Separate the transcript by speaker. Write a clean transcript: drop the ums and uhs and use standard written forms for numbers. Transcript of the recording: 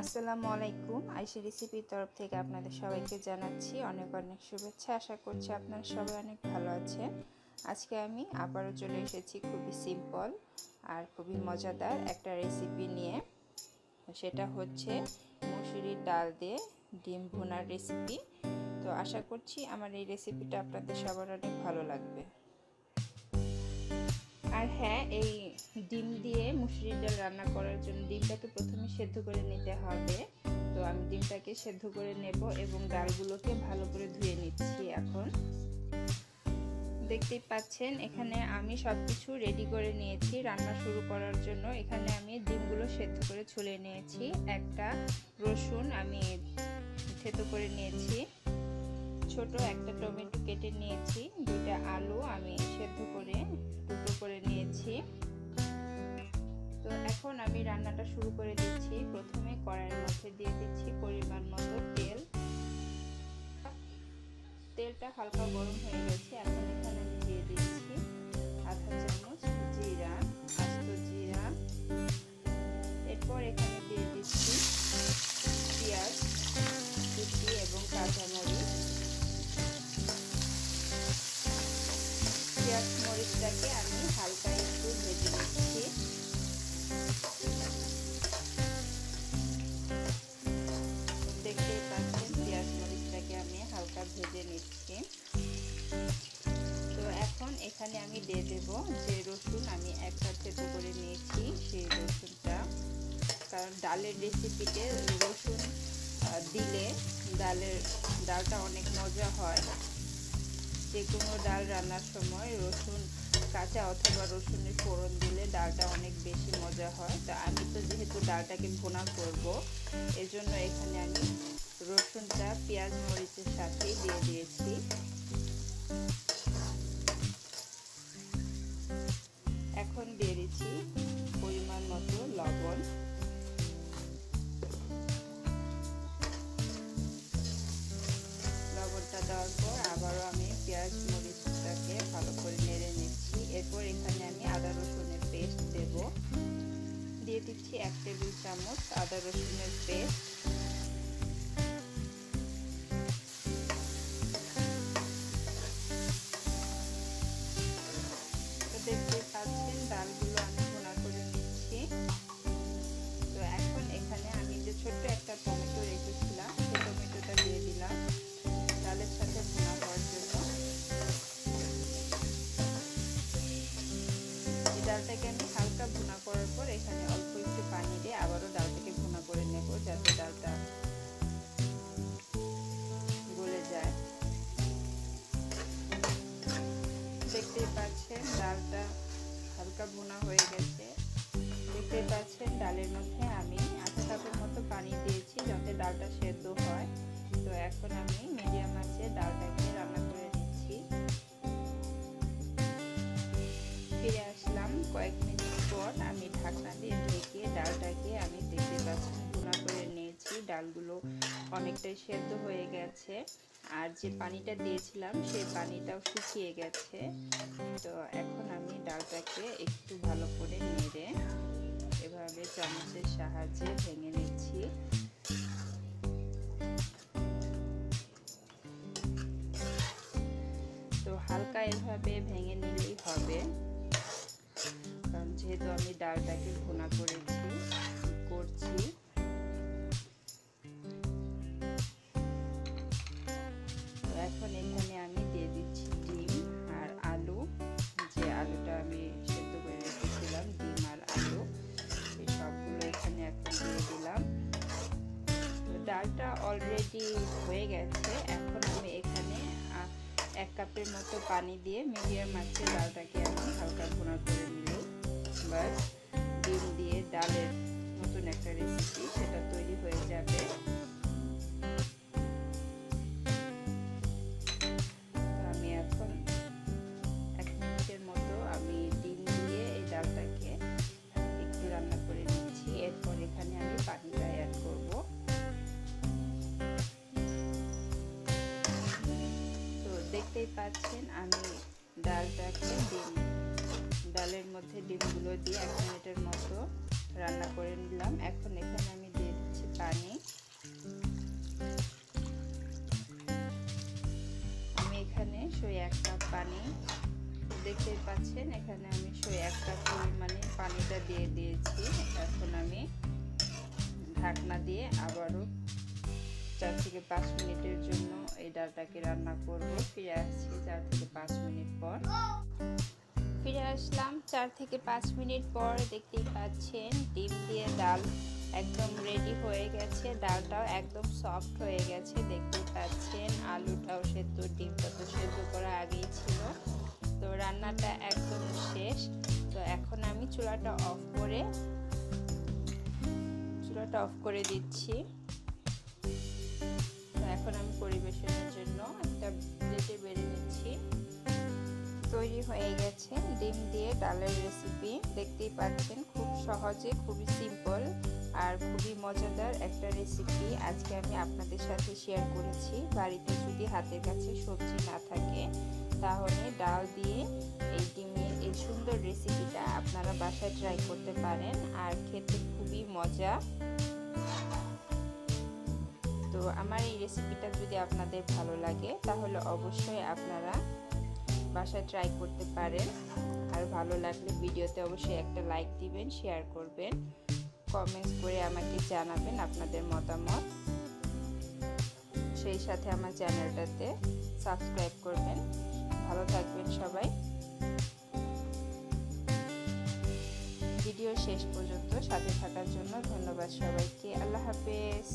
Speaker 1: আসসালামু আলাইকুম। আইসি রেসিপির তরফ থেকে আপনাদের সবাইকে জানাচ্ছি অনেক অনেক শুভেচ্ছা। আশা করছি আপনারা সবাই অনেক ভালো আছেন। আজকে আমি আবারও চলে এসেছি খুবই সিম্পল আর খুবই মজাদার একটা রেসিপি নিয়ে। সেটা হচ্ছে মুসুরির ডাল দিয়ে ডিম ভুনার রেসিপি। তো আশা করছি আমার এই রেসিপিটা আপনাদের সবার অনেক ভালো লাগবে। আর হ্যাঁ, এই ডিম দিয়ে মুসুরির ডাল রান্না করার জন্য ডিমটাকে প্রথমে সেদ্ধ করে নিতে হবে। তো আমি ডিমটাকে সেদ্ধ করে নেব এবং ডালগুলোকে ভালো করে ধুয়ে নিচ্ছি। এখন দেখতেই পাচ্ছেন এখানে আমি সব কিছু রেডি করে নিয়েছি রান্না শুরু করার জন্য। এখানে আমি ডিমগুলো সেদ্ধ করে ছুলে নিয়েছি, একটা রসুন আমি থেতো করে নিয়েছি, ছোট একটা টমেটো কেটে নিয়েছি, দুইটা আলু আমি সেদ্ধ করে টুকরো করে নিয়েছি। তো এখন আমি রান্নাটা শুরু করে দিচ্ছি। প্রথমে কড়াইয়ের মধ্যে দিয়ে দিচ্ছি পরিমাণ মতো তেল। তেলটা হালকা গরম হয়ে গেছে। এখন এখানে আমি দিয়ে দিচ্ছি আধা চামচ জিরা, আস্ত জিরা। এরপর এখানে দিয়ে দিচ্ছি পেঁয়াজ কুচি এবং কাঁচামরিচ। পেঁয়াজ মরিচটাকে আমি হালকা একটু ভেজে নিচ্ছি। দেখতেই পাচ্ছেন পেঁয়াজ মরিচটাকে আমি হালকা ভেজে নিচ্ছি। তো এখন এখানে আমি দিয়ে দেব যে রসুন আমি একটা থেতো করে নিয়েছি সেই রসুনটা। কারণ ডালের রেসিপিতে রসুন দিলে ডালটা অনেক মজা হয়। যে কোনো ডাল রান্নার সময় রসুন কাঁচা অথবা রসুনের ফোড়ন দিলে ডালটা অনেক বেশি মজা হয়। তো আমি তো যেহেতু ডালটাকে ভুনা করব, এজন্য এখানে আমি রসুনটা পেঁয়াজ মরিচের সাথেই দিয়ে দিয়েছি। এখন দিয়ে দিচ্ছি পরিমাণ মতো লবণ। লবণটা দেওয়ার পর আবারও আমি পেঁয়াজ মরিচটাকে ভালো করে নেড়ে নিচ্ছি। এরপর এখানে আমি আদা রসুনের পেস্ট দেব। দিয়ে দিচ্ছি 1 টেবিল চামচ আদা রসুনের পেস্ট। তো দেখতে পাচ্ছেন ডালগুলো আমি ভুনা করে নিচ্ছি। তো এখন এখানে আমি যে ছোট্ট একটা টমেটো রেখেছিলাম সেই টমেটোটা দিয়ে দিলাম ডালের সাথে ভুনা হওয়ার জন্য। এই ডালটাকে আমি হালকা ভুনা করার পর এখানে অল্প একটু পানি দিয়ে আবারও ডালটাকে ভুনা করে নেব, যাতে ডালটা গলে যায়। দেখতেই পাচ্ছেন ডালটা হালকা ভুনা হয়ে গেছে। দেখতেই পাচ্ছেন ডালের মধ্যে আমি আধা কাপের মতো পানি দিয়েছি যাতে ডালটা সেদ্ধ হয়। তো এখন আমি মিডিয়াম আঁচে ডালটাকে রান্না করে নিচ্ছি। ফিরে আসলাম কয়েক মিনিট পর। আমি ঢাকনা দিয়ে ঢেকে ডালটাকে আমি দেখতে পাচ্ছি ভুনা করে নিয়েছি। ডালগুলো অনেকটাই সেদ্ধ হয়ে গেছে আর যে পানিটা দিয়েছিলাম সেই পানিটাও শুকিয়ে গেছে। তো এখন আমি ডালটাকে একটু ভালো করে নেড়ে এভাবে চামচের সাহায্যে ভেঙে নিচ্ছি। তো হালকা এভাবে ভেঙে নিলেই হবে, কারণ যেহেতু আমি ডালটাকে ভুনা করছি। তো এখন এখানে আমি দিয়ে দিচ্ছি ডিম আর আলু। যে আলুটা আমি সেদ্ধ করে রেখেছিলাম, ডিম আর আলু এই সবগুলো এখানে এখন দিয়ে দিলাম। তো ডালটা অলরেডি হয়ে গেছে। এখন আমি এখানে 1 কাপের মতো পানি দিয়ে মিডিয়াম আঁচে ডালটাকে আমি হালকা ভুনা করে নিলেই বাস ডিম দিয়ে ডালের নতুন একটা রেসিপি সেটা তৈরি হয়ে যাবে। আমি এখন 1 মিনিটের মতো আমি ডিম দিয়ে এই ডালটাকে একটু রান্না করে নিচ্ছি। এরপর এখানে আমি পানিটা অ্যাড করব। তো দেখতেই পাচ্ছেন আমি ডালের মধ্যে ডিমগুলো দিয়ে 1 মিনিটের মতো রান্না করে নিলাম। এখন এখানে আমি দিয়ে দিচ্ছি পানি। দেখতেই পাচ্ছেন এখানে আমি 1 কাপ পরিমাণে পানিটা দিয়ে দিয়েছি। এখন আমি ঢাকনা দিয়ে আবারও 4 থেকে 5 মিনিটের জন্য এই ডালটাকে রান্না করব। ফিরে আসছি 4 থেকে 5 মিনিট পর। ফিরে আসলাম 4 থেকে 5 মিনিট পর। দেখতেই পাচ্ছেন ডিম দিয়ে ডাল একদম রেডি হয়ে গেছে। ডালটাও একদম সফট হয়ে গেছে। দেখতেই পাচ্ছেন আলুটাও সেদ্ধ, ডিমটা তো সেদ্ধ করা আগেই ছিল। তো রান্নাটা একদম শেষ। তো এখন আমি চুলাটা অফ করে দিচ্ছি। তো এখন আমি পরিবেশনের জন্য একটা প্লেটে বেড়ে নিচ্ছি। তৈরি হয়ে গেছে ডিম দিয়ে ডালের রেসিপি। দেখতেই পাচ্ছেন খুব সহজে, খুবই সিম্পল আর খুবই মজাদার একটা রেসিপি আজকে আমি আপনাদের সাথে শেয়ার করেছি। বাড়িতে যদি হাতের কাছে সবজি না থাকে তাহলে ডাল দিয়ে এই ডিমের এই সুন্দর রেসিপিটা আপনারা বাসায় ট্রাই করতে পারেন আর খেতে খুবই মজা। তো আমার এই রেসিপিটা যদি আপনাদের ভালো লাগে তাহলে অবশ্যই আপনারা বাসায় ট্রাই করতে পারেন। আর ভালো লাগলে ভিডিওতে অবশ্যই একটা লাইক দিবেন, শেয়ার করবেন, কমেন্টস করে আমাকে জানাবেন আপনাদের মতামত। সেই সাথে আমার চ্যানেলটাতে সাবস্ক্রাইব করবেন। ভালো থাকবেন সবাই। ভিডিও শেষ পর্যন্ত সাথে থাকার জন্য ধন্যবাদ সবাইকে। আল্লাহ হাফেজ।